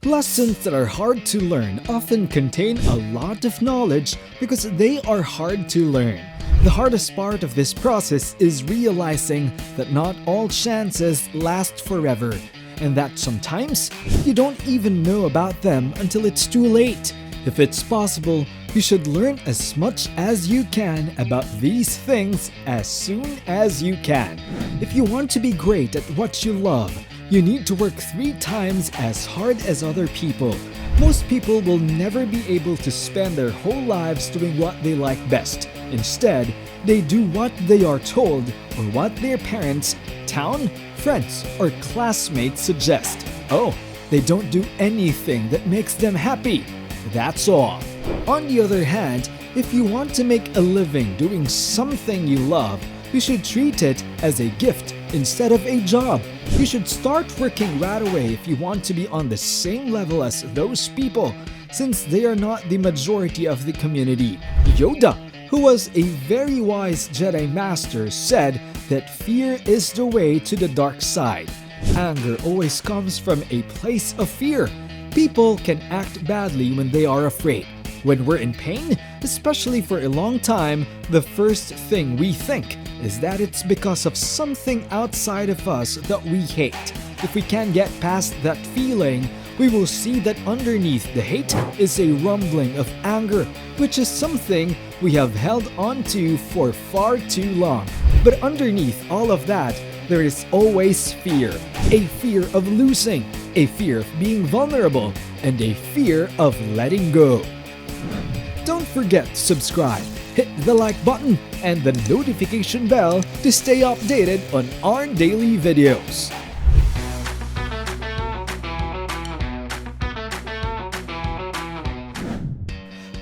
Lessons that are hard to learn often contain a lot of knowledge because they are hard to learn. The hardest part of this process is realizing that not all chances last forever, and that sometimes you don't even know about them until it's too late. If it's possible, you should learn as much as you can about these things as soon as you can. If you want to be great at what you love, you need to work 3 times as hard as other people. Most people will never be able to spend their whole lives doing what they like best. Instead, they do what they are told or what their parents, town, friends, or classmates suggest. Oh, they don't do anything that makes them happy. That's all. On the other hand, if you want to make a living doing something you love, you should treat it as a gift instead of a job. You should start working right away if you want to be on the same level as those people, since they are not the majority of the community. Yoda, who was a very wise Jedi Master, said that fear is the way to the dark side. Anger always comes from a place of fear. People can act badly when they are afraid. When we're in pain, especially for a long time, the first thing we think is that it's because of something outside of us that we hate. If we can get past that feeling, we will see that underneath the hate is a rumbling of anger, which is something we have held on to for far too long. But underneath all of that, there is always fear. A fear of losing, a fear of being vulnerable, and a fear of letting go. Don't forget to subscribe, hit the like button, and the notification bell to stay updated on our daily videos.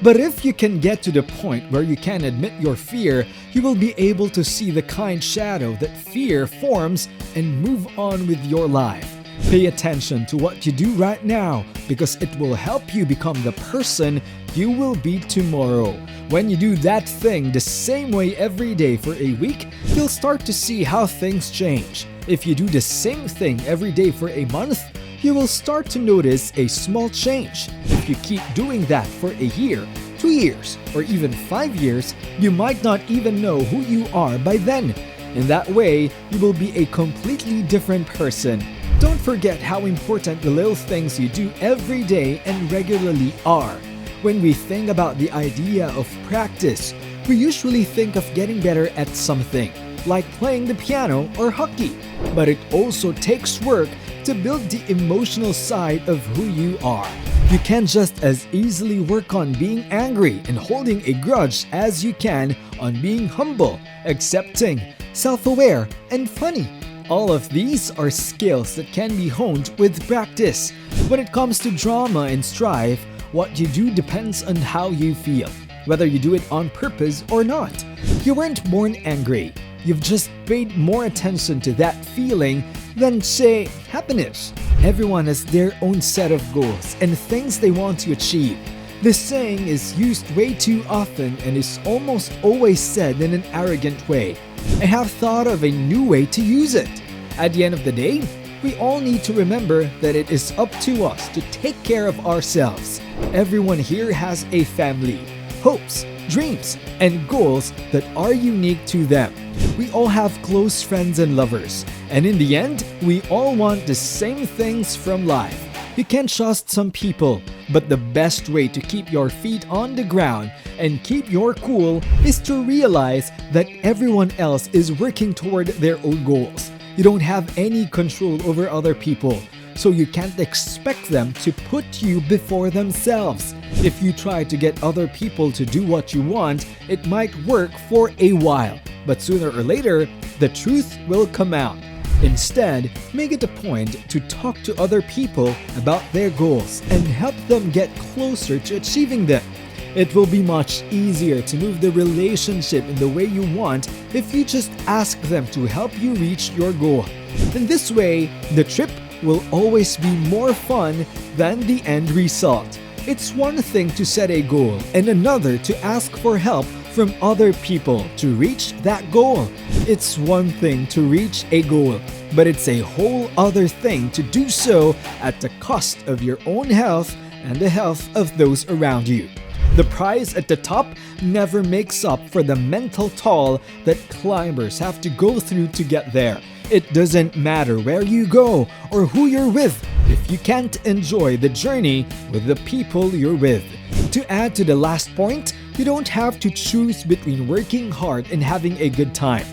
But if you can get to the point where you can admit your fear, you will be able to see the kind shadow that fear forms and move on with your life. Pay attention to what you do right now because it will help you become the person you will be tomorrow. When you do that thing the same way every day for a week, you'll start to see how things change. If you do the same thing every day for a month, you will start to notice a small change. If you keep doing that for a year, 2 years, or even 5 years, you might not even know who you are by then. In that way, you will be a completely different person. Don't forget how important the little things you do every day and regularly are. When we think about the idea of practice, we usually think of getting better at something, like playing the piano or hockey. But it also takes work to build the emotional side of who you are. You can just as easily work on being angry and holding a grudge as you can on being humble, accepting, self-aware, and funny. All of these are skills that can be honed with practice. When it comes to drama and strife, what you do depends on how you feel, whether you do it on purpose or not. You weren't born angry. You've just paid more attention to that feeling than, say, happiness. Everyone has their own set of goals and things they want to achieve. This saying is used way too often and is almost always said in an arrogant way. I have thought of a new way to use it. At the end of the day, we all need to remember that it is up to us to take care of ourselves. Everyone here has a family, hopes, dreams, and goals that are unique to them. We all have close friends and lovers, and in the end, we all want the same things from life. You can trust some people, but the best way to keep your feet on the ground and keep your cool is to realize that everyone else is working toward their own goals. You don't have any control over other people, so you can't expect them to put you before themselves. If you try to get other people to do what you want, it might work for a while, but sooner or later, the truth will come out. Instead, make it a point to talk to other people about their goals and help them get closer to achieving them. It will be much easier to move the relationship in the way you want if you just ask them to help you reach your goal. In this way, the trip will always be more fun than the end result. It's one thing to set a goal and another to ask for help from other people to reach that goal. It's one thing to reach a goal but it's a whole other thing to do so at the cost of your own health and the health of those around you. The prize at the top never makes up for the mental toll that climbers have to go through to get there. It doesn't matter where you go or who you're with if you can't enjoy the journey with the people you're with. To add to the last point, you don't have to choose between working hard and having a good time.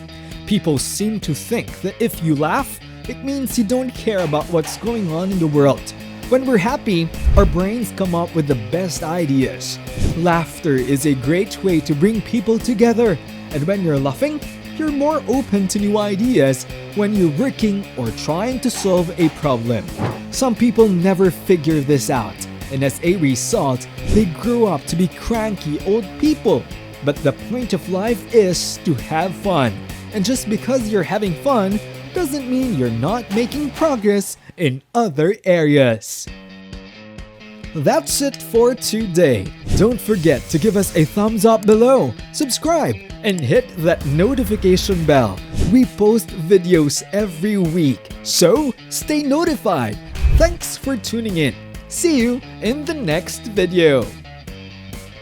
People seem to think that if you laugh, it means you don't care about what's going on in the world. When we're happy, our brains come up with the best ideas. Laughter is a great way to bring people together, and when you're laughing, you're more open to new ideas when you're working or trying to solve a problem. Some people never figure this out, and as a result, they grow up to be cranky old people. But the point of life is to have fun, and just because you're having fun doesn't mean you're not making progress in other areas. That's it for today. Don't forget to give us a thumbs up below, subscribe, and hit that notification bell. We post videos every week, so stay notified. Thanks for tuning in. See you in the next video.